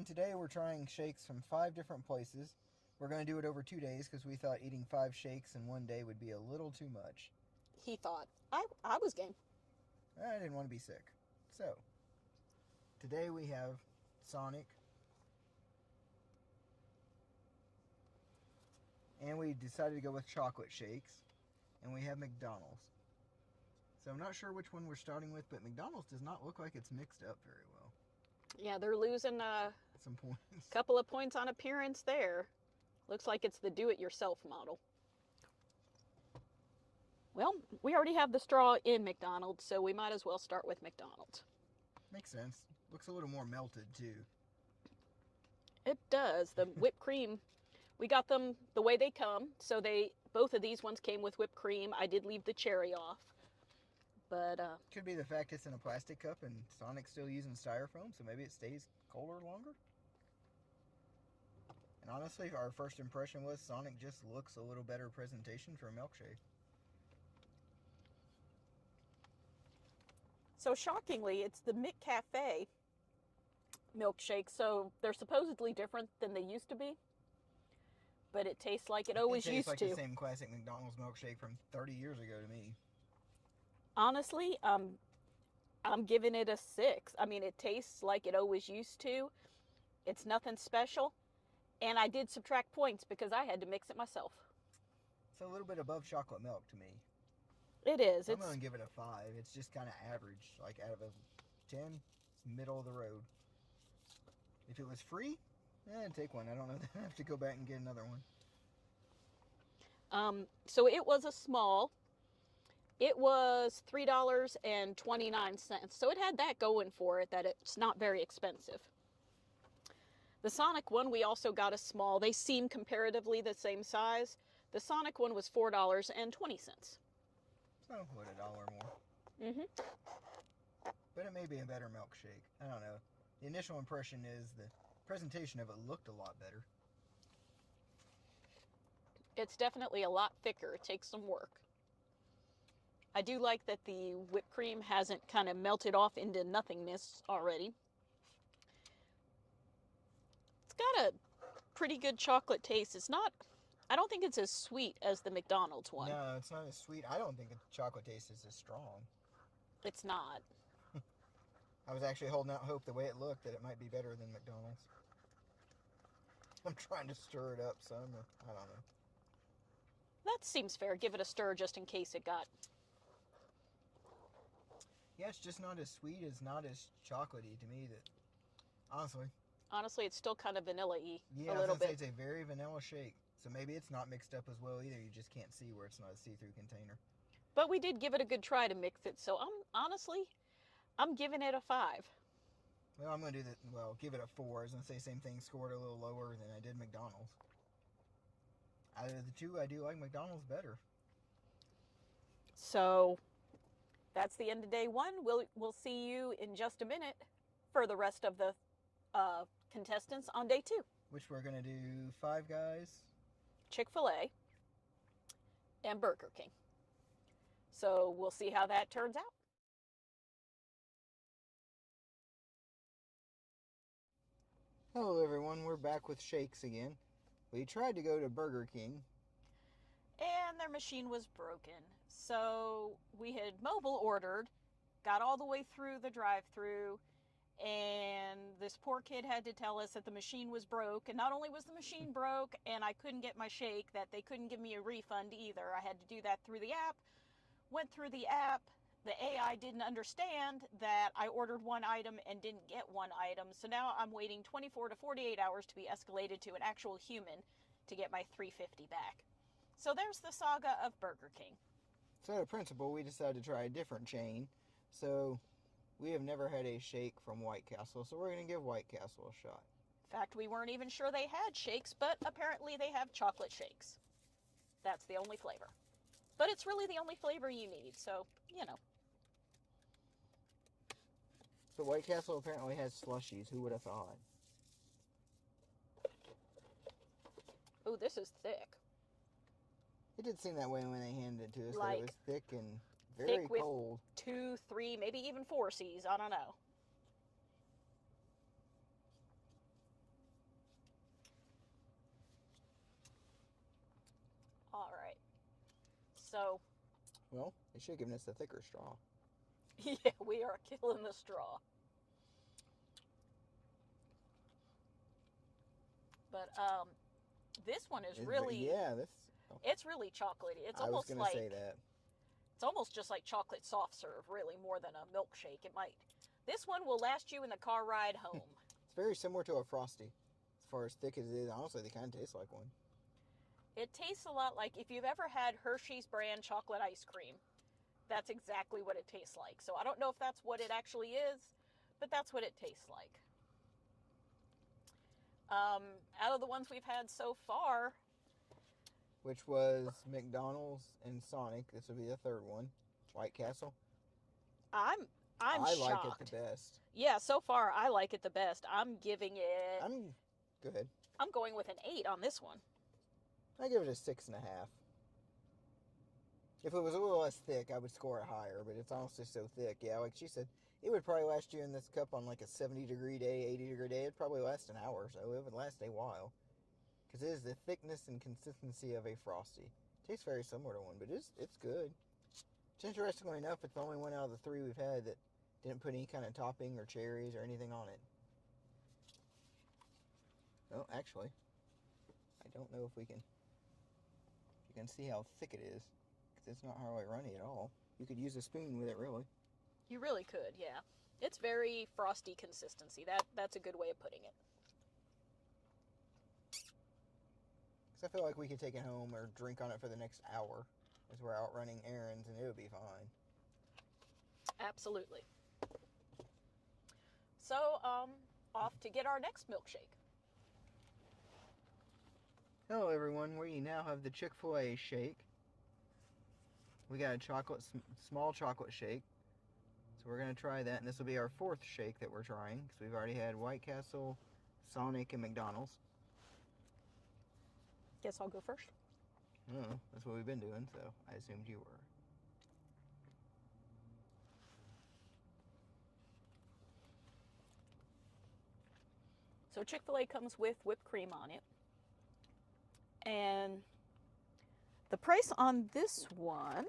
everyone. Today we're trying shakes from 5 different places. We're going to do it over 2 days because we thought eating 5 shakes in one day would be a little too much. He thought. I was game. I didn't want to be sick. So, today we have Sonic. And we decided to go with chocolate shakes. And we have McDonald's. So I'm not sure which one we're starting with, but McDonald's does not look like it's mixed up very well. Yeah, they're losing some points. A couple of points on appearance there. Looks like it's the do-it-yourself model. Well, we already have the straw in McDonald's, so we might as well start with McDonald's. Makes sense. Looks a little more melted, too. It does. The whipped cream, we got them the way they come. So both of these ones came with whipped cream. I did leave the cherry off. But could be the fact it's in a plastic cup and Sonic's still using styrofoam, so maybe it stays colder longer. And honestly, our first impression was Sonic just looks a little better presentation for a milkshake. So shockingly, it's the McCafe milkshake, so they're supposedly different than they used to be. But it tastes like it always used to. It tastes like the same classic McDonald's milkshake from 30 years ago to me. Honestly, I'm giving it a 6. I mean, it tastes like it always used to. It's nothing special. And I did subtract points because I had to mix it myself. It's a little bit above chocolate milk to me. It is. I'm going to give it a 5. It's just kind of average. Like out of a 10, it's middle of the road. If it was free, I'd take one. I don't know. I have to go back and get another one. So it was a small. It was $3.29. So it had that going for it, that it's not very expensive. The Sonic one, we also got a small. They seem comparatively the same size. The Sonic one was $4.20. So, what, $1 more? Mm-hmm. But it may be a better milkshake. I don't know. The initial impression is the presentation of it looked a lot better. It's definitely a lot thicker. It takes some work. I do like that the whipped cream hasn't kind of melted off into nothingness already. It's got a pretty good chocolate taste. I don't think it's as sweet as the McDonald's one. No, it's not as sweet. I don't think the chocolate taste is as strong. It's not. I was actually holding out hope the way it looked that it might be better than McDonald's. I'm trying to stir it up some. I don't know. That seems fair. Give it a stir just in case it got... Yeah, it's just not as sweet, it's not as chocolatey to me. That honestly, it's still kind of vanilla-y a little bit. Yeah, I was going to say it's a very vanilla shake. So maybe it's not mixed up as well either. You just can't see where it's not a see-through container. But we did give it a good try to mix it. So I'm giving it a 5. Well, I'm going to give it a 4. I was going to say same thing, scored a little lower than I did McDonald's. Out of the two, I do like McDonald's better. So that's the end of day 1. We'll see you in just a minute for the rest of the contestants on day 2. Which we're going to do Five Guys, Chick-fil-a, and Burger King. So we'll see how that turns out. Hello everyone, we're back with shakes again. We tried to go to Burger King. And their machine was broken. So we had mobile ordered, got all the way through the drive-thru, and this poor kid had to tell us that the machine was broke. And not only was the machine broke and I couldn't get my shake, that they couldn't give me a refund either. I had to do that through the app. Went through the app. The AI didn't understand that I ordered one item and didn't get one item. So now I'm waiting 24 to 48 hours to be escalated to an actual human to get my $3.50 back. So there's the saga of Burger King. So in principle, we decided to try a different chain. So we have never had a shake from White Castle, so we're going to give White Castle a shot. In fact, we weren't even sure they had shakes, but apparently they have chocolate shakes. That's the only flavor. But it's really the only flavor you need, so, you know. So White Castle apparently has slushies. Who would have thought? Ooh, this is thick. It did seem that way when they handed it to us, Like, that it was thick and very thick cold. With 2, 3, maybe even 4 C's. I don't know. So, Well, they should have given us a thicker straw. yeah, we are killing the straw. But this one is really it's really chocolatey. It's I was almost gonna like say that. it's almost just like chocolate soft serve, really, more than a milkshake. It might. This one will last you in the car ride home. It's very similar to a Frosty, as far as thick as it is. Honestly, they kind of taste like one. It tastes a lot like if you've ever had Hershey's brand chocolate ice cream. That's exactly what it tastes like. So I don't know if that's what it actually is, but that's what it tastes like. Out of the ones we've had so far, which was McDonald's and Sonic. This will be the third one, White Castle. I like shocked. it the best. Yeah, so far I like it the best. I'm giving it. Go ahead. I'm going with an 8 on this one. I give it a 6.5. If it was a little less thick, I would score it higher. But it's honestly so thick. Yeah, like she said, it would probably last you in this cup on like a 70-degree day, 80-degree day. It'd probably last an hour or so. It would last a while. Because it is the thickness and consistency of a Frosty. It tastes very similar to one, but it's good. It's interestingly enough, it's the only one out of the 3 we've had that didn't put any kind of topping or cherries or anything on it. Well, actually, I don't know if you can see how thick it is. Because it's not hardly runny at all. You could use a spoon with it, really. You really could, yeah. It's very frosty consistency. That's a good way of putting it. Because I feel like we could take it home or drink on it for the next hour as we're out running errands, and it would be fine. Absolutely. So, off to get our next milkshake. Hello, everyone. We now have the Chick-fil-A shake. We got a small chocolate shake. So we're going to try that, and this will be our 4th shake that we're trying, because we've already had White Castle, Sonic, and McDonald's. Guess I'll go first. Oh, that's what we've been doing, so I assumed you were. So Chick-fil-A comes with whipped cream on it. And the price on this one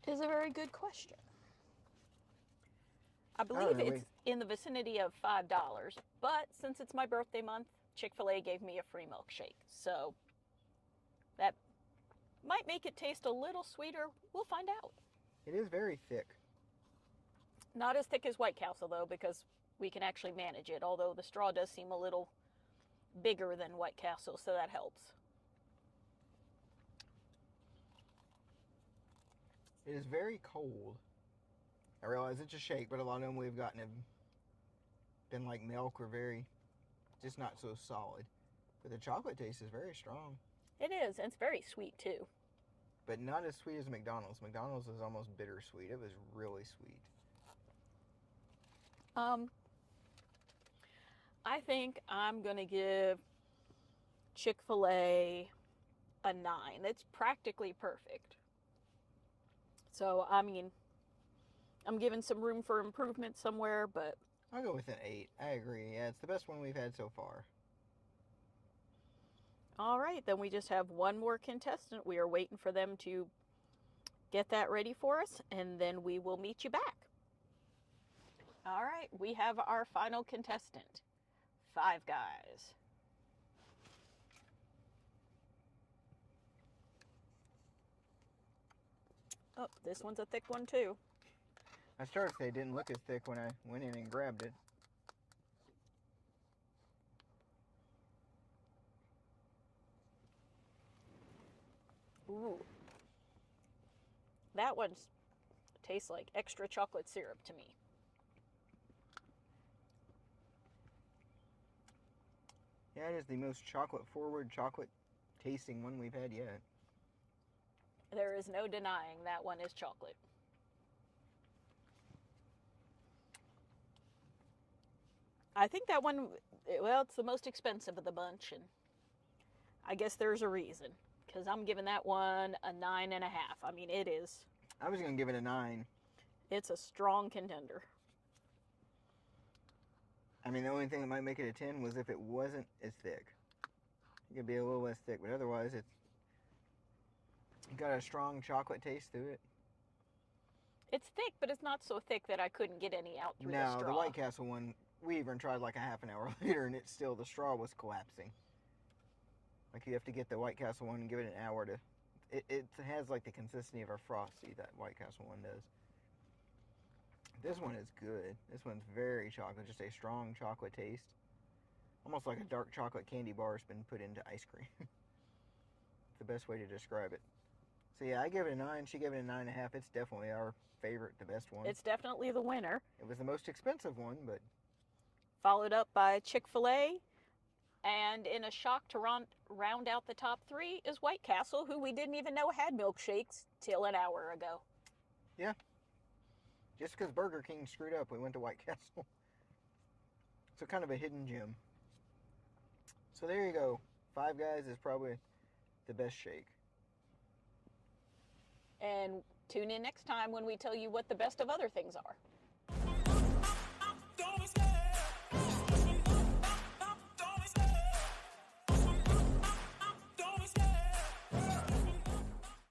is a very good question. I believe it's in the vicinity of $5, but since it's my birthday month, Chick-fil-A gave me a free milkshake. So that might make it taste a little sweeter. We'll find out. It is very thick. Not as thick as White Castle, though, because we can actually manage it, although the straw does seem a little bigger than White Castle, so that helps. It is very cold. I realize it's a shake, but a lot of them we've gotten have been like milk or just not so solid. But the chocolate taste is very strong. It is, and it's very sweet, too. But not as sweet as McDonald's. McDonald's is almost bittersweet. It was really sweet. I think I'm going to give Chick-fil-A a 9. It's practically perfect. So, I mean, I'm giving some room for improvement somewhere, but... I'll go with an 8. I agree. Yeah, it's the best one we've had so far. All right, then we just have one more contestant. We are waiting for them to get that ready for us, and then we will meet you back. All right, we have our final contestant, Five Guys. Oh, this one's a thick one, too. I started to say it didn't look as thick when I went in and grabbed it. Ooh. That one tastes like extra chocolate syrup to me. Yeah, it is the most chocolate-forward, chocolate-tasting one we've had yet. There is no denying that one is chocolate. I think that one, well, it's the most expensive of the bunch, and I guess there's a reason, because I'm giving that one a 9.5. I mean, it is. I was going to give it a 9. It's a strong contender. I mean, the only thing that might make it a 10 was if it wasn't as thick. It could be a little less thick, but otherwise Got a strong chocolate taste to it. It's thick, but it's not so thick that I couldn't get any out through the No, straw. the White Castle one, we even tried like a half an hour later, and the straw was collapsing. Like, you have to get the White Castle one and give it an hour to... It has like the consistency of a Frosty, that White Castle one does. This one is good. This one's very chocolate, just a strong chocolate taste. Almost like a dark chocolate candy bar has been put into ice cream. It's the best way to describe it. So yeah, I give it a 9. She gave it a 9.5. It's definitely our favorite, the best one. It's definitely the winner. It was the most expensive one, but... Followed up by Chick-fil-A. And in a shock to round out the top 3 is White Castle, who we didn't even know had milkshakes till an hour ago. Yeah. Just because Burger King screwed up, we went to White Castle. So kind of a hidden gem. So there you go. Five Guys is probably the best shake. And tune in next time when we tell you what the best of other things are.